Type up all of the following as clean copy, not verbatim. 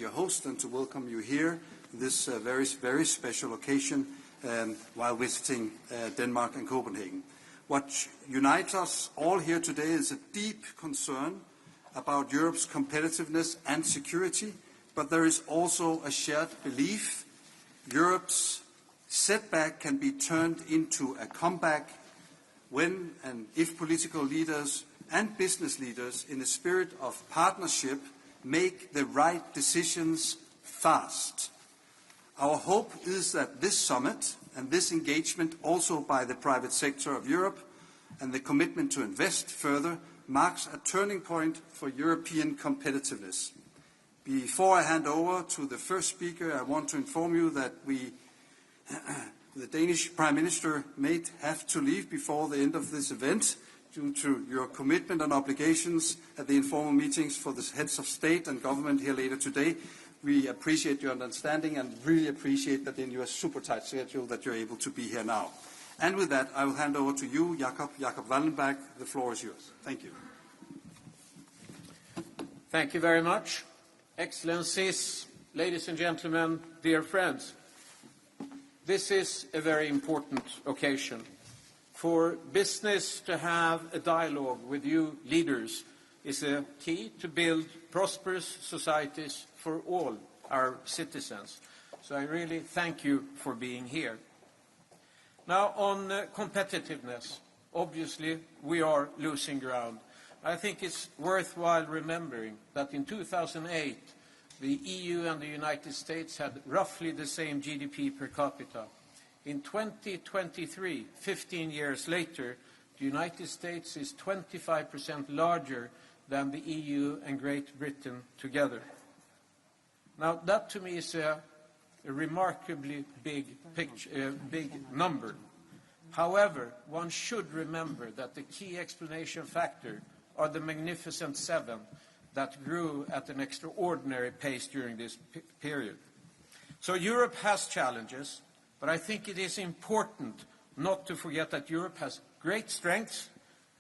your host and to welcome you here this very special occasion while visiting Denmark and Copenhagen. What unites us all here today is a deep concern about Europe's competitiveness and security, but there is also a shared belief Europe's setback can be turned into a comeback when and if political leaders and business leaders in a spirit of partnership make the right decisions fast. Our hope is that this summit and this engagement also by the private sector of Europe and the commitment to invest further marks a turning point for European competitiveness. Before I hand over to the first speaker, I want to inform you that the Danish Prime Minister may have to leave before the end of this event due to your commitment and obligations at the informal meetings for the heads of state and government here later today. We appreciate your understanding and really appreciate that in your super tight schedule that you're able to be here now. And with that, I will hand over to you, Jakob Wallenberg. The floor is yours. Thank you. Thank you very much. Excellencies, ladies and gentlemen, dear friends. This is a very important occasion. For business to have a dialogue with you leaders is a key to build prosperous societies for all our citizens. So I really thank you for being here. Now on competitiveness, obviously we are losing ground. I think it's worthwhile remembering that in 2008 the EU and the United States had roughly the same GDP per capita. In 2023, 15 years later, the United States is 25% larger than the EU and Great Britain together. Now, that to me is a remarkably big number. However, one should remember that the key explanation factor are the Magnificent Seven that grew at an extraordinary pace during this period. So Europe has challenges, but I think it is important not to forget that Europe has great strengths,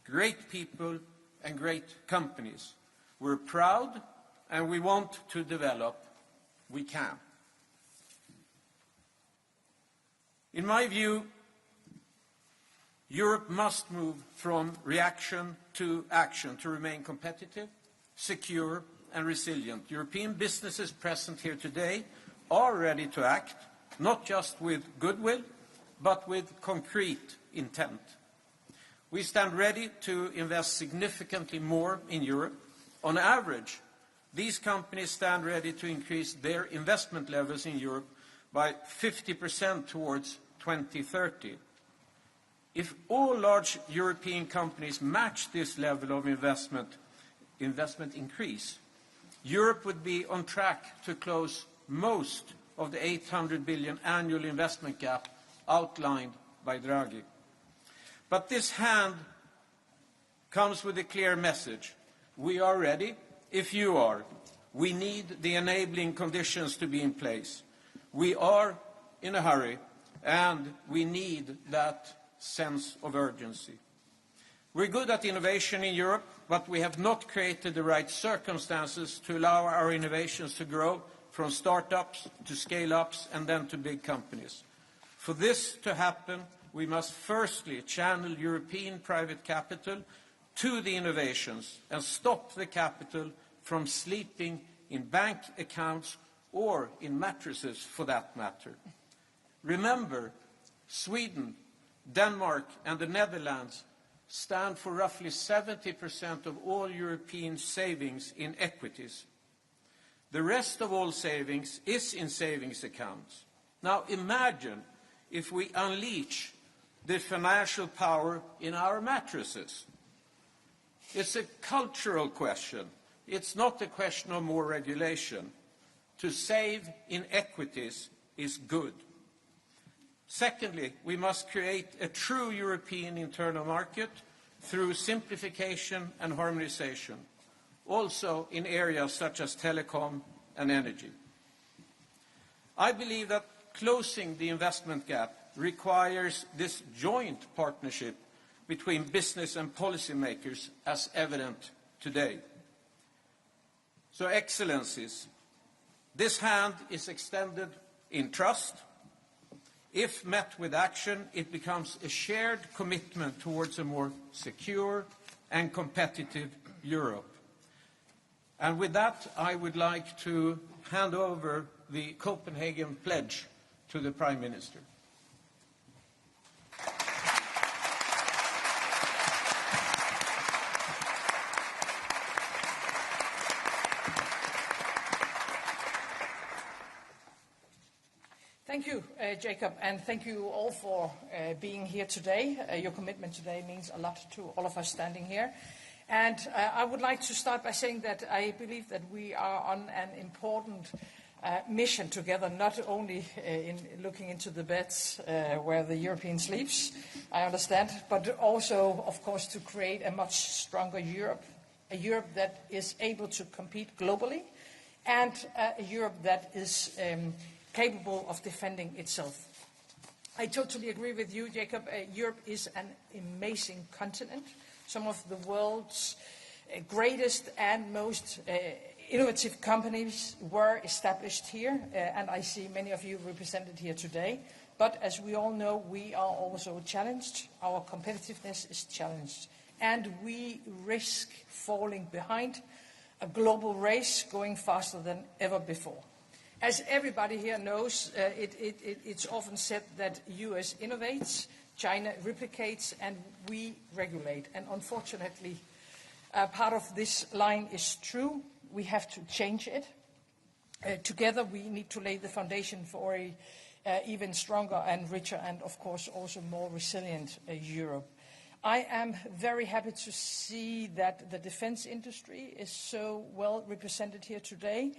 great people, and great companies. We're proud and we want to develop. We can. In my view, Europe must move from reaction to action to remain competitive, secure, and resilient. European businesses present here today are ready to act, not just with goodwill, but with concrete intent. We stand ready to invest significantly more in Europe. On average, these companies stand ready to increase their investment levels in Europe by 50% towards 2030. If all large European companies match this level of investment increase, Europe would be on track to close most of the 800 billion annual investment gap outlined by Draghi. But this hand comes with a clear message. We are ready if you are. We need the enabling conditions to be in place. We are in a hurry and we need that sense of urgency. We're good at innovation in Europe, but we have not created the right circumstances to allow our innovations to grow from startups to scale-ups and then to big companies. For this to happen, we must firstly channel European private capital to the innovations and stop the capital from sleeping in bank accounts or in mattresses for that matter. Remember, Sweden, Denmark and the Netherlands stand for roughly 70% of all European savings in equities. The rest of all savings is in savings accounts. Now imagine if we unleash the financial power in our mattresses. It's a cultural question. It's not a question of more regulation. To save in equities is good. Secondly, we must create a true European internal market through simplification and harmonization, also in areas such as telecom and energy. I believe that closing the investment gap requires this joint partnership between business and policymakers as evident today. So, Excellencies, This hand is extended in trust. If met with action, it becomes a shared commitment towards a more secure and competitive Europe. And with that, I would like to hand over the Copenhagen Pledge to the Prime Minister. Thank you, Jacob, and thank you all for being here today. Your commitment today means a lot to all of us standing here. And I would like to start by saying that I believe that we are on an important mission together, not only in looking into the beds where the European sleeps, I understand, but also, of course, to create a much stronger Europe, a Europe that is able to compete globally, and a Europe that is capable of defending itself. I totally agree with you, Jacob. Europe is an amazing continent. Some of the world's greatest and most innovative companies were established here, and I see many of you represented here today. But as we all know, we are also challenged. Our competitiveness is challenged, and we risk falling behind a global race going faster than ever before. As everybody here knows, it's often said that US innovates, China replicates, and we regulate. And unfortunately, part of this line is true. We have to change it. Together, we need to lay the foundation for a even stronger and richer and, of course, also more resilient Europe. I am very happy to see that the defense industry is so well represented here today.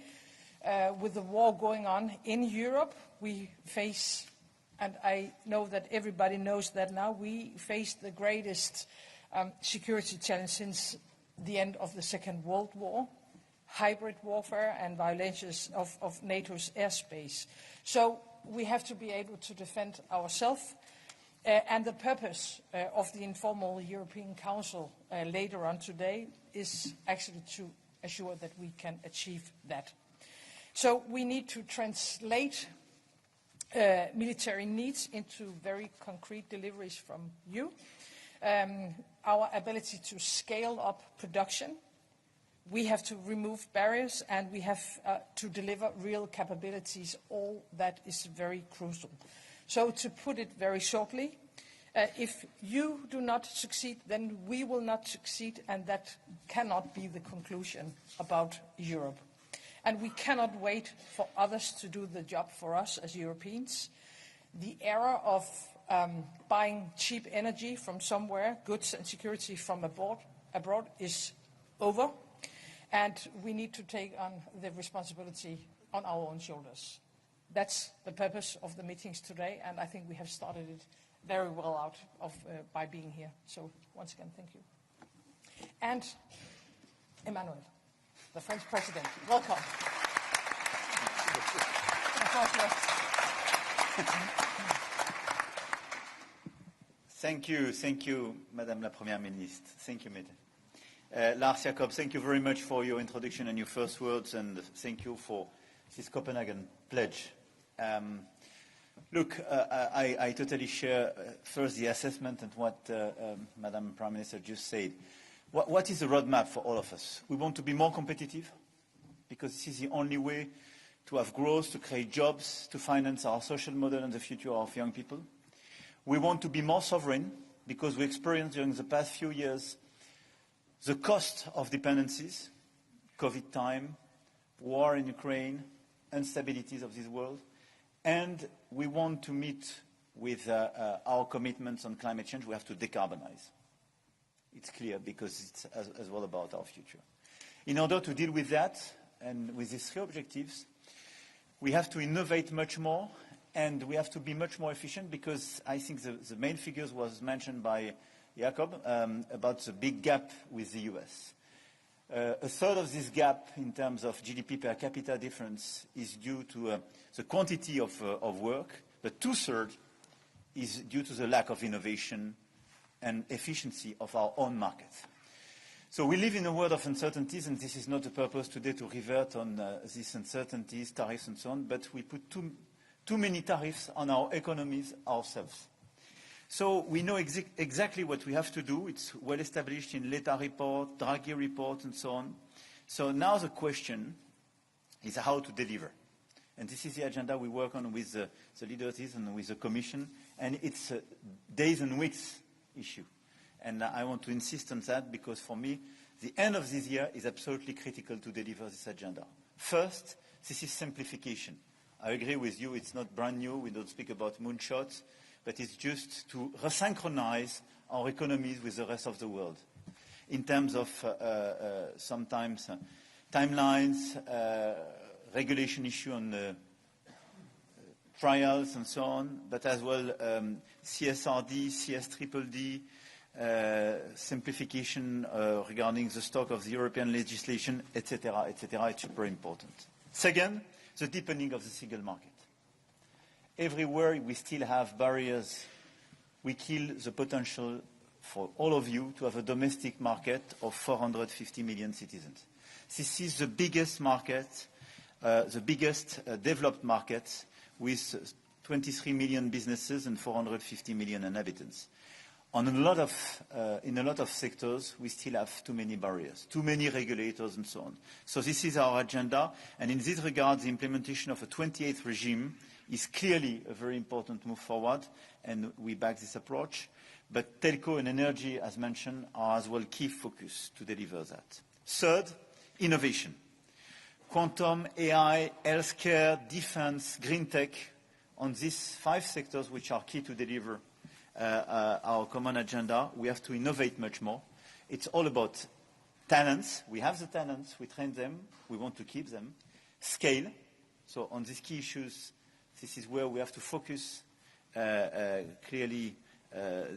With the war going on in Europe, we face, and I know that everybody knows that now, we face the greatest security challenge since the end of the Second World War, hybrid warfare and violations of NATO's airspace. So we have to be able to defend ourselves, and the purpose of the informal European Council later on today is actually to assure that we can achieve that. So we need to translate military needs into very concrete deliveries from you. Our ability to scale up production. We have to remove barriers, and we have to deliver real capabilities. All that is very crucial. So to put it very shortly, if you do not succeed, then we will not succeed, and that cannot be the conclusion about Europe. And we cannot wait for others to do the job for us as Europeans. The era of buying cheap energy from somewhere, goods and security from abroad is over. And we need to take on the responsibility on our own shoulders. That's the purpose of the meetings today, and I think we have started it very well out by being here. So once again, thank you. And Emmanuel, the French President, welcome. Thank you, Madame la Première Ministre. Thank you, Mette. Lars Jacob, thank you very much for your introduction and your first words, and thank you for this Copenhagen pledge. Look, I totally share first the assessment and what Madame Prime Minister just said. What is the roadmap for all of us? We want to be more competitive because this is the only way to have growth, to create jobs, to finance our social model and the future of young people. We want to be more sovereign because we experienced during the past few years the cost of dependencies, COVID time, war in Ukraine, instabilities of this world, and we want to meet with our commitments on climate change. We have to decarbonize. It's clear because it's as well about our future. In order to deal with that and with these three objectives, we have to innovate much more and we have to be much more efficient because I think the main figures was mentioned by Jacob about the big gap with the US. A third of this gap in terms of GDP per capita difference is due to the quantity of work, but two-thirds is due to the lack of innovation and efficiency of our own market. So we live in a world of uncertainties, and this is not the purpose today to revert on these uncertainties, tariffs and so on, but we put too many tariffs on our economies ourselves. So we know exactly what we have to do. It's well established in Letta report, Draghi report, and so on. So now the question is how to deliver. And this is the agenda we work on with the leaders and with the Commission, and it's a days and weeks issue. And I want to insist on that because for me, the end of this year is absolutely critical to deliver this agenda. First, this is simplification. I agree with you, it's not brand new, we don't speak about moonshots, but it's just to resynchronize our economies with the rest of the world. In terms of sometimes timelines, regulation issue on trials and so on, but as well CSRD, CSDDD, simplification regarding the stock of the European legislation, etc., etc. It's super important. Second, the deepening of the single market. Everywhere we still have barriers, we kill the potential for all of you to have a domestic market of 450 million citizens. This is the biggest market, the biggest developed market with 23 million businesses and 450 million inhabitants. In a lot of sectors, we still have too many barriers, too many regulators and so on. So this is our agenda, and in this regard, the implementation of a 28th regime is clearly a very important move forward, and we back this approach. But telco and energy, as mentioned, are as well key focus to deliver that. Third, innovation. Quantum, AI, healthcare, defense, green tech, on these 5 sectors which are key to deliver our common agenda, we have to innovate much more. It's all about talents. We have the talents, we train them, we want to keep them. Scale. So on these key issues, this is where we have to focus clearly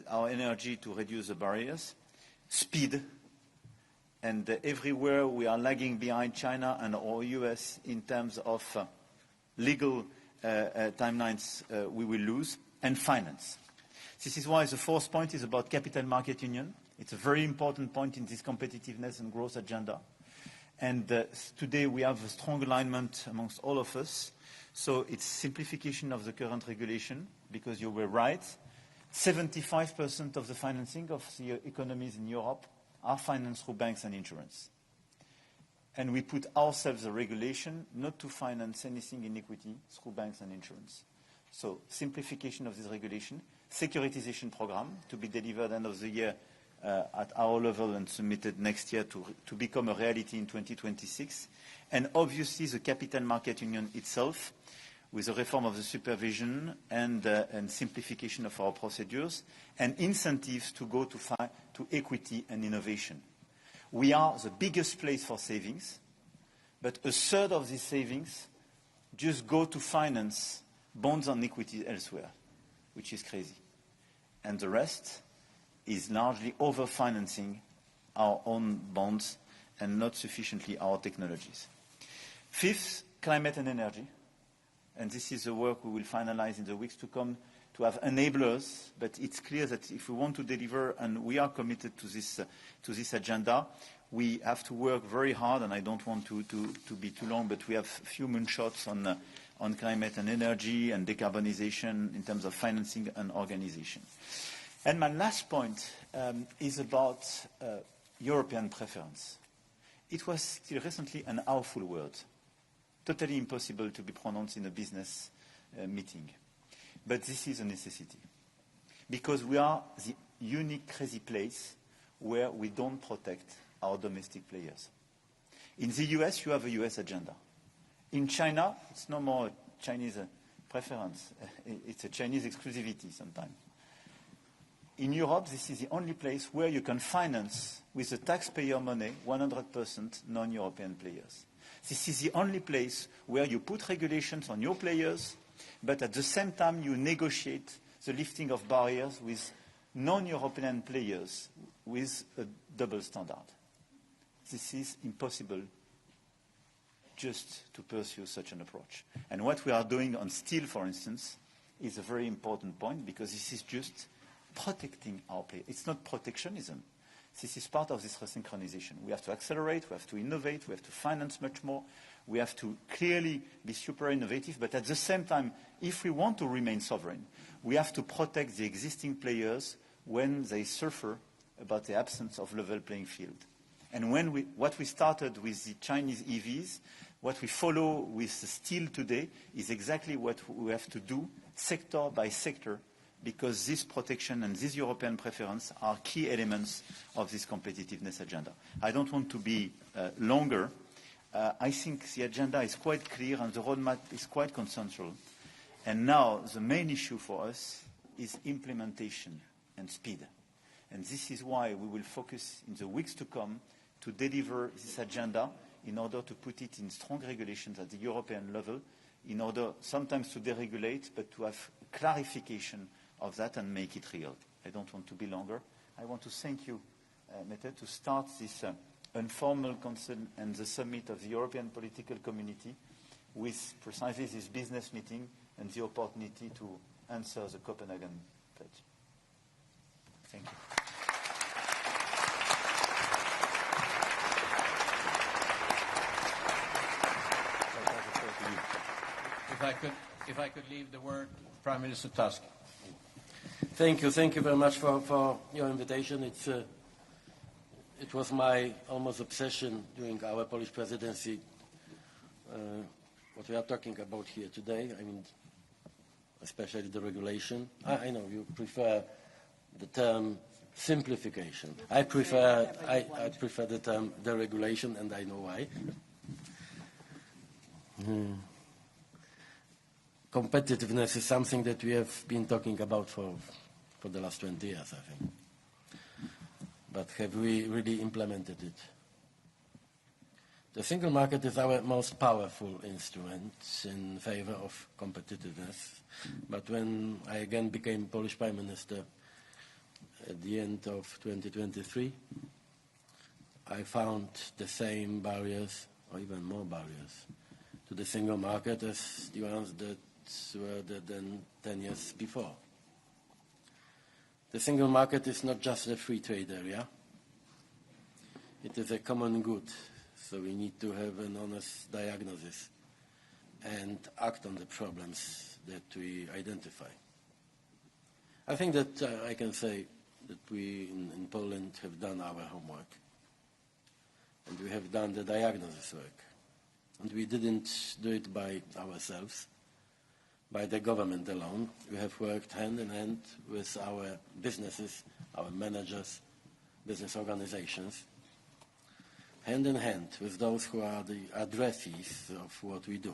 our energy to reduce the barriers. Speed. And everywhere we are lagging behind China and or US in terms of legal timelines, we will lose. And finance. This is why the 4th point is about capital market union. It's a very important point in this competitiveness and growth agenda. And today we have a strong alignment amongst all of us. So it's simplification of the current regulation, because you were right. 75% of the financing of the economies in Europe are financed through banks and insurance. And we put ourselves a regulation not to finance anything in equity through banks and insurance. So simplification of this regulation, securitization program to be delivered end of the year at our level and submitted next year to become a reality in 2026. And obviously the capital market union itself with a reform of the supervision and simplification of our procedures and incentives to go to equity and innovation. We are the biggest place for savings, but a third of these savings just go to finance bonds and equity elsewhere, which is crazy. And the rest is largely over-financing our own bonds and not sufficiently our technologies. 5th, climate and energy. And this is the work we will finalize in the weeks to come to have enablers, but it's clear that if we want to deliver, and we are committed to this agenda, we have to work very hard, and I don't want to be too long, but we have a few moonshots on climate and energy and decarbonization in terms of financing and organization. And my last point is about European preference. It was till recently an awful word, totally impossible to be pronounced in a business meeting. But this is a necessity, because we are the unique crazy place where we don't protect our domestic players. In the US, you have a US agenda. In China, it's no more a Chinese preference. It's a Chinese exclusivity sometimes. In Europe, this is the only place where you can finance with the taxpayer money 100% non-European players. This is the only place where you put regulations on your players, but at the same time you negotiate the lifting of barriers with non-European players with a double standard. This is impossible just to pursue such an approach. And what we are doing on steel, for instance, is a very important point, because this is just protecting our players. It's not protectionism. This is part of this resynchronization. We have to accelerate, we have to innovate, we have to finance much more, we have to clearly be super innovative, but at the same time, if we want to remain sovereign, we have to protect the existing players when they suffer about the absence of level playing field. And what we started with the Chinese EVs, what we follow with the steel today is exactly what we have to do sector by sector, because this protection and this European preference are key elements of this competitiveness agenda. I don't want to be longer. I think the agenda is quite clear and the roadmap is quite consensual. And now the main issue for us is implementation and speed. And this is why we will focus in the weeks to come to deliver this agenda in order to put it in strong regulations at the European level, in order sometimes to deregulate, but to have clarification of that and make it real. I don't want to be longer. I want to thank you, Mette, to start this informal council and the summit of the European political community with precisely this business meeting and the opportunity to answer the Copenhagen pledge. Thank you. If I could leave the word, Prime Minister Tusk. Thank you very much for your invitation. It was my almost obsession during our Polish presidency, what we are talking about here today. I mean, especially the regulation. I know you prefer the term simplification. I prefer the term deregulation, and I know why. Competitiveness is something that we have been talking about for the last 20 years, I think. But have we really implemented it? The single market is our most powerful instrument in favor of competitiveness. But when I again became Polish Prime Minister at the end of 2023, I found the same barriers, or even more barriers, to the single market as the ones that were there than 10 years before. The single market is not just a free trade area. It is a common good, so we need to have an honest diagnosis and act on the problems that we identify. I think that I can say that we in Poland have done our homework, and we have done the diagnosis work. And we didn't do it by ourselves, by the government alone. We have worked hand in hand with our businesses, our managers, business organizations, hand in hand with those who are the addressees of what we do.